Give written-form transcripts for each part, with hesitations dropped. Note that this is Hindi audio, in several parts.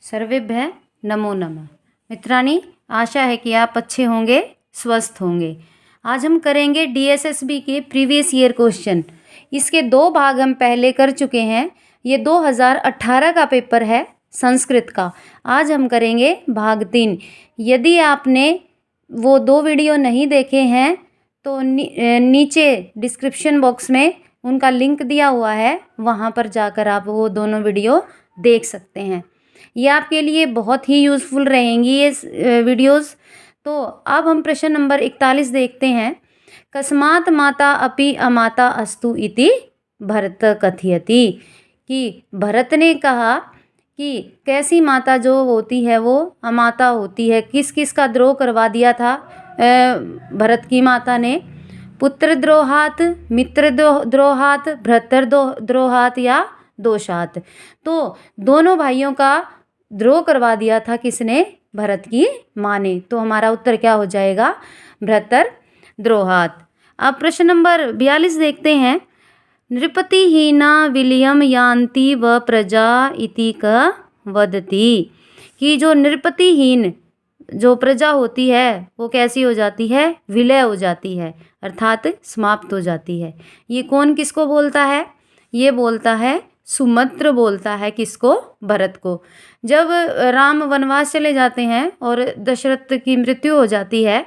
सर्वेभ्यः नमो नमः। मित्राणि, आशा है कि आप अच्छे होंगे, स्वस्थ होंगे। आज हम करेंगे DSSB के प्रीवियस ईयर क्वेश्चन। इसके 2 भाग हम पहले कर चुके हैं। ये 2018 का पेपर है संस्कृत का। आज हम करेंगे भाग 3। यदि आपने वो 2 वीडियो नहीं देखे हैं तो नीचे डिस्क्रिप्शन बॉक्स में उनका लिंक दिया हुआ है, वहाँ पर जाकर आप वो दोनों वीडियो देख सकते हैं। ये आपके लिए बहुत ही यूज़फुल रहेंगी ये वीडियोस। तो अब हम प्रश्न नंबर 41 देखते हैं। कस्मात् माता अपि अमाता अस्तु इति भरत कथयति, कि भरत ने कहा कि कैसी माता जो होती है वो अमाता होती है। किस किस का द्रोह करवा दिया था भरत की माता ने? पुत्र द्रोहात, मित्र द्रोहात, भ्रातर द्रोहात या दोषात। तो दोनों भाइयों का द्रोह करवा दिया था किसने? भरत की माँ ने। तो हमारा उत्तर क्या हो जाएगा? भ्रातर द्रोहात। अब प्रश्न नंबर 42 देखते हैं। नृपतिहीना विलियम यान्ति व प्रजा इति क वदति, कि जो नृपतिहीन जो प्रजा होती है वो कैसी हो जाती है? विलय हो जाती है, अर्थात समाप्त हो जाती है। ये कौन किसको बोलता है? ये बोलता है सुमंत्र बोलता है किसको? भरत को। जब राम वनवास चले जाते हैं और दशरथ की मृत्यु हो जाती है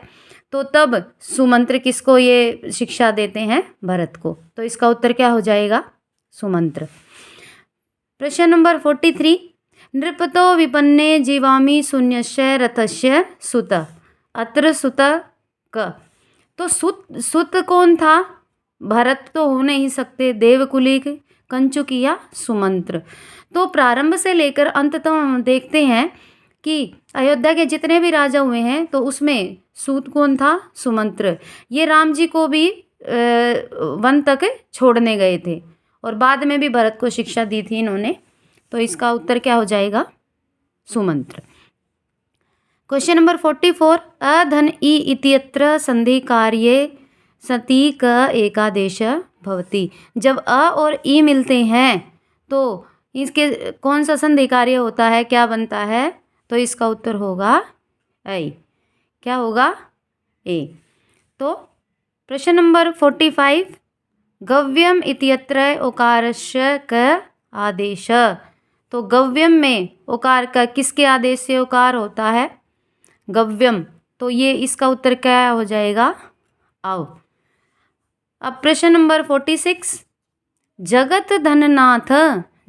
तो तब सुमंत्र किसको ये शिक्षा देते हैं? भरत को। तो इसका उत्तर क्या हो जाएगा? सुमंत्र। प्रश्न नंबर 43। नृपतो विपन्ने जीवामि शून्यस्य रथस्य सुत, अत्र सुत क। तो सुत कौन था? भरत तो हो नहीं सकते, देवकुली कंचुकी या सुमंत्र। तो प्रारंभ से लेकर अंत तक हम देखते हैं कि अयोध्या के जितने भी राजा हुए हैं तो उसमें सूत कौन था? सुमंत्र। ये राम जी को भी वन तक छोड़ने गए थे और बाद में भी भरत को शिक्षा दी थी इन्होंने। तो इसका उत्तर क्या हो जाएगा? सुमंत्र। Question number 44। अधन इ इत्यत्र संधि कार्ये सति क एकादेश भवति। जब अ और ई मिलते हैं तो इसके कौन सा संधि कार्य होता है? क्या बनता है? तो इसका उत्तर होगा ए। क्या होगा? ए। तो प्रश्न नंबर 45। गव्यम इत्यत्र ओकारस्य क आदेश। तो गव्यम में ओकार का किसके आदेश से ओकार होता है? गव्यम। तो ये इसका उत्तर क्या हो जाएगा? आओ। अब प्रश्न नंबर 46। जगत धननाथ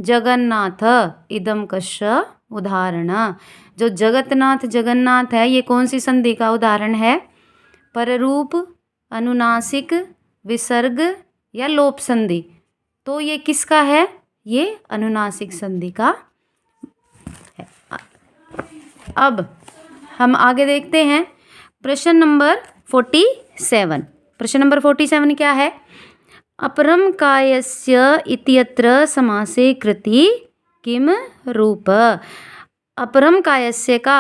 जगन्नाथ इदम कस्य उदाहरण। जो जगतनाथ जगन्नाथ है ये कौन सी संधि का उदाहरण है? पररूप, अनुनासिक, विसर्ग या लोप संधि। तो ये किसका है? ये अनुनासिक संधि का है। अब हम आगे देखते हैं प्रश्न नंबर 47। प्रश्न नंबर 47 क्या है? अपरम कायस्य इत्यत्र समासे कृति किम रूप। अपरम कायस्य का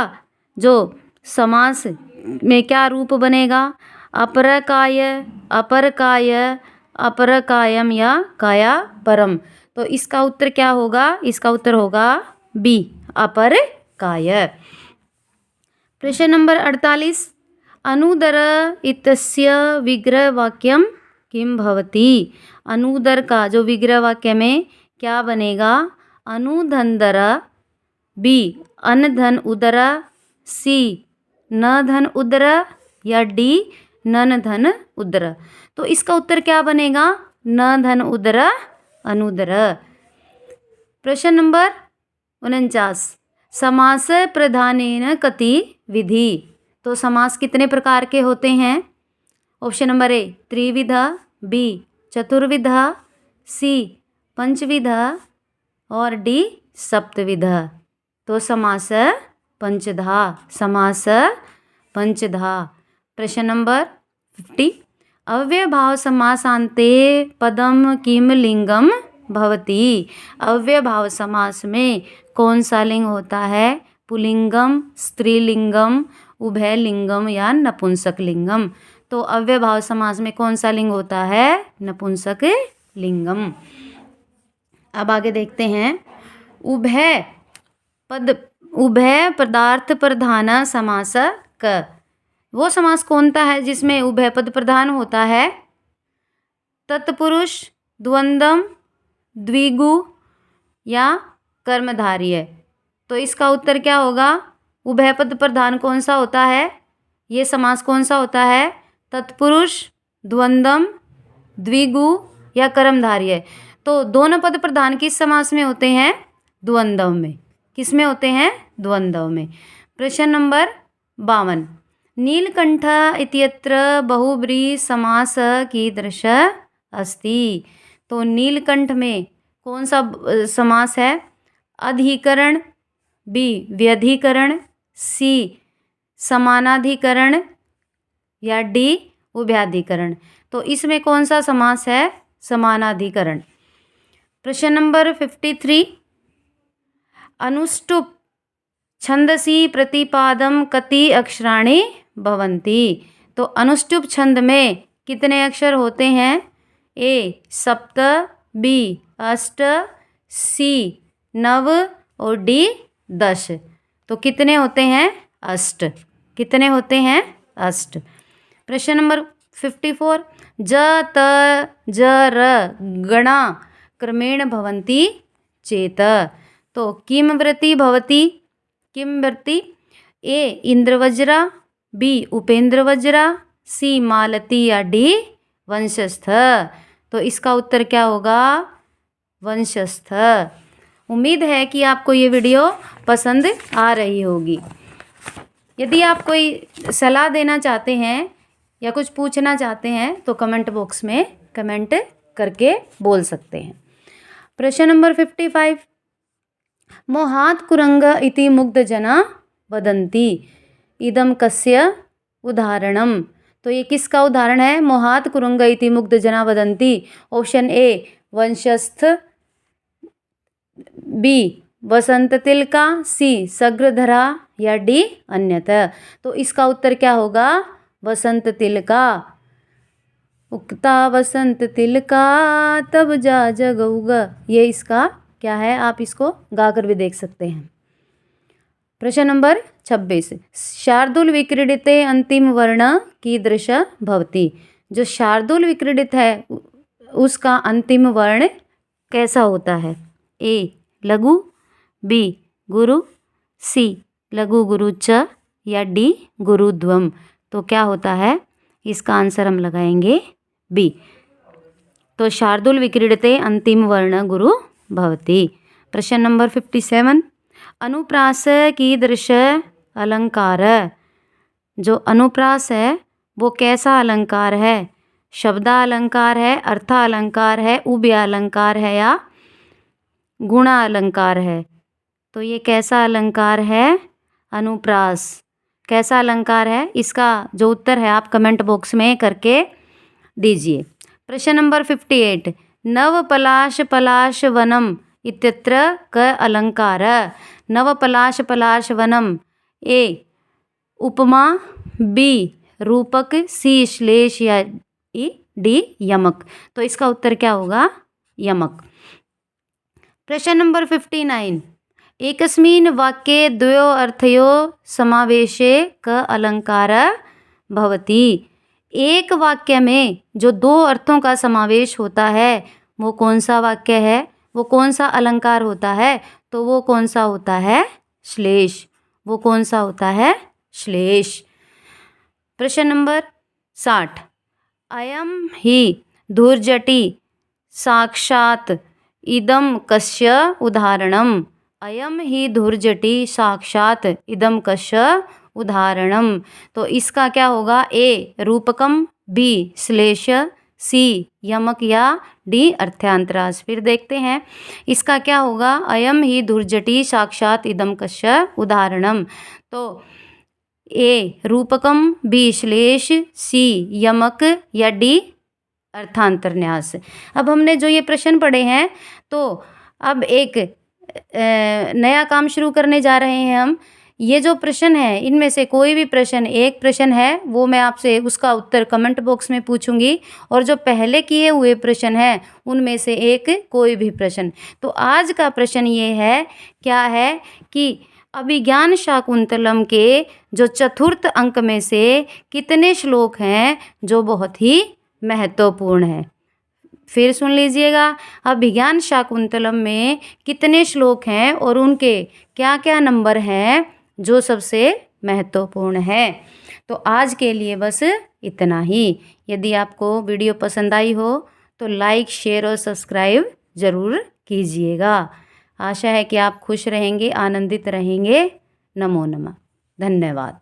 जो समास में क्या रूप बनेगा? अपरकाय, अपरकाय, अपरकायम या काया परम। तो इसका उत्तर क्या होगा? इसका उत्तर होगा बी, अपरकाय। प्रश्न नंबर 48। अनुदर इत्यस्य विग्रह वाक्यम किम भवति। अनुदर का जो विग्रह वाक्य में क्या बनेगा? अनुधनदर, बी अनधन उदर, सी न धन उदर या डी नन धन उदर। तो इसका उत्तर क्या बनेगा? न धन उदर अनुदर। प्रश्न नंबर 49। समास प्रधानेन कति विधि। तो समास कितने प्रकार के होते हैं? Option number A Trividha, B चतुर्विधा, सी पंचविधा और डी सप्तविधा। तो समास पंचधा, समास पंचधा। प्रश्न नंबर 50। अव्ययभाव समासान्ते पदम किम लिंगम भवति। अव्ययभाव समास में कौन सा लिंग होता है? पुल्लिंगम, स्त्रीलिंगम, उभयलिंगम या नपुंसक लिंगम। तो अव्ययभाव समास में कौन सा लिंग होता है? नपुंसक लिंगम। अब आगे देखते हैं। उभय पद उभय पदार्थ प्रधान समास क। वो समास कौनता है जिसमें उभय पद प्रधान होता है? तत्पुरुष, द्वंद्व, द्विगु या कर्मधारय। तो इसका उत्तर क्या होगा? उभय पद प्रधान कौन सा होता है? ये समास कौन सा होता है? तत्पुरुष, द्वंद्व, द्विगु या कर्मधारय। तो दोनों पद प्रधान किस समास में होते हैं? द्वंद्व में। किस में होते हैं? द्वंद्व में। प्रश्न नंबर 52। नीलकंठ इत्यत्र बहुब्रीहि समास कीदृश अस्ति। तो नीलकंठ में कौन सा समास है? अधिकरण, बी व्यधिकरण, सी समानाधिकरण या डी उभयाधिकरण। तो इसमें कौन सा समास है? समानाधिकरण। प्रश्न नंबर 53। अनुष्टुप छंदसि प्रतिपादम कति अक्षराणि भवन्ति। तो अनुष्टुप छंद में कितने अक्षर होते हैं? ए 7, बी 8, सी 9 और डी 10। तो कितने होते हैं? 8। कितने होते हैं? 8। प्रश्न नंबर 54। ज त ज र गणा क्रमेण भवन्ति चेत। तो किम वृत्ति भवति? किम वृत्ति? ए इंद्रवज्रा, बी उपेंद्र वज्रा, सी मालती या डी वंशस्थ। तो इसका उत्तर क्या होगा? वंशस्थ। उम्मीद है कि आपको ये वीडियो पसंद आ रही होगी। यदि आप कोई सलाह देना चाहते हैं या कुछ पूछना चाहते हैं तो कमेंट बॉक्स में कमेंट करके बोल सकते हैं। प्रश्न नंबर 55। मोहात् कुरंग इति मुग्धजना वदन्ति। इदं कस्य उदाहरणम्। तो ये किसका उदाहरण है? मोहात् कुरंग इति मुग्धजना वदन्ति। ऑप्शन ए वंशस्थ, बी वसंत तिलका, सी सग्रधरा या डी अन्यथा। तो इसका उत्तर क्या होगा? वसंत तिलका। उगता वसंत तिलका तब जा जगऊगा। ये इसका क्या है? आप इसको गाकर भी देख सकते हैं। प्रश्न नंबर 26। शार्दूल विक्रीडिते अंतिम वर्ण कीदृश भवति। जो शार्दूल विक्रीडित है उसका अंतिम वर्ण कैसा होता है? ए लघु, बी गुरु, सी लघु गुरु च या डी गुरु ध्वम। तो क्या होता है? इसका आंसर हम लगाएंगे बी। तो शार्दूल विक्रीडते अंतिम वर्ण गुरु भवति। प्रश्न नंबर 57। अनुप्रास कीदृश अलंकार। जो अनुप्रास है वो कैसा अलंकार है? शब्दालंकार है, अर्थालंकार है, उभयालंकार है या गुणा अलंकार है? तो ये कैसा अलंकार है? अनुप्रास। कैसा अलंकार है? इसका जो उत्तर है आप कमेंट बॉक्स में करके दीजिए। प्रश्न नंबर 58। नव पलाश पलाश वनम इत्यत्र क अलंकार। नव पलाश पलाश वनम। ए उपमा, बी रूपक, सी श्लेष या डी यमक। तो इसका उत्तर क्या होगा? यमक। प्रश्न नंबर 59। एकस्मिन् वाक्ये द्वयो अर्थयो समावेशे क अलंकार भवति। एक वाक्य में जो दो अर्थों का समावेश होता है वो कौन सा वाक्य है? वो कौन सा अलंकार होता है? तो वो कौन सा होता है? श्लेष। वो कौन सा होता है? श्लेष। प्रश्न नंबर 60। अयम ही धूर्जटि साक्षात् इदं कस्य उदाहरणम्। अयम ही धूर्जटि साक्षात् इदं कस्य उदाहरणम्। तो इसका क्या होगा? ए रूपकम, बी श्लेष, सी यमक या डी अर्थांतरास। फिर देखते हैं इसका क्या होगा? अयम ही धूर्जटि साक्षात् इदं कस्य उदाहरणम्। तो ए रूपकम, बी श्लेष, सी यमक या डी अर्थांतरन्यास। अब हमने जो ये प्रश्न पढ़े हैं तो अब एक नया काम शुरू करने जा रहे हैं हम। ये जो प्रश्न है इनमें से कोई भी प्रश्न, एक प्रश्न है वो मैं आपसे उसका उत्तर कमेंट बॉक्स में पूछूंगी और जो पहले किए हुए प्रश्न हैं उनमें से एक कोई भी प्रश्न। तो आज का प्रश्न ये है, क्या है कि अभिज्ञान शाकुंतलम के जो चतुर्थ अंक में से कितने श्लोक हैं जो बहुत ही महत्वपूर्ण हैं। फिर सुन लीजिएगा, अभिज्ञान शाकुंतलम में कितने श्लोक हैं और उनके क्या क्या नंबर हैं जो सबसे महत्वपूर्ण है। तो आज के लिए बस इतना ही। यदि आपको वीडियो पसंद आई हो तो लाइक, शेयर और सब्सक्राइब ज़रूर कीजिएगा। आशा है कि आप खुश रहेंगे, आनंदित रहेंगे। नमो नमः। धन्यवाद।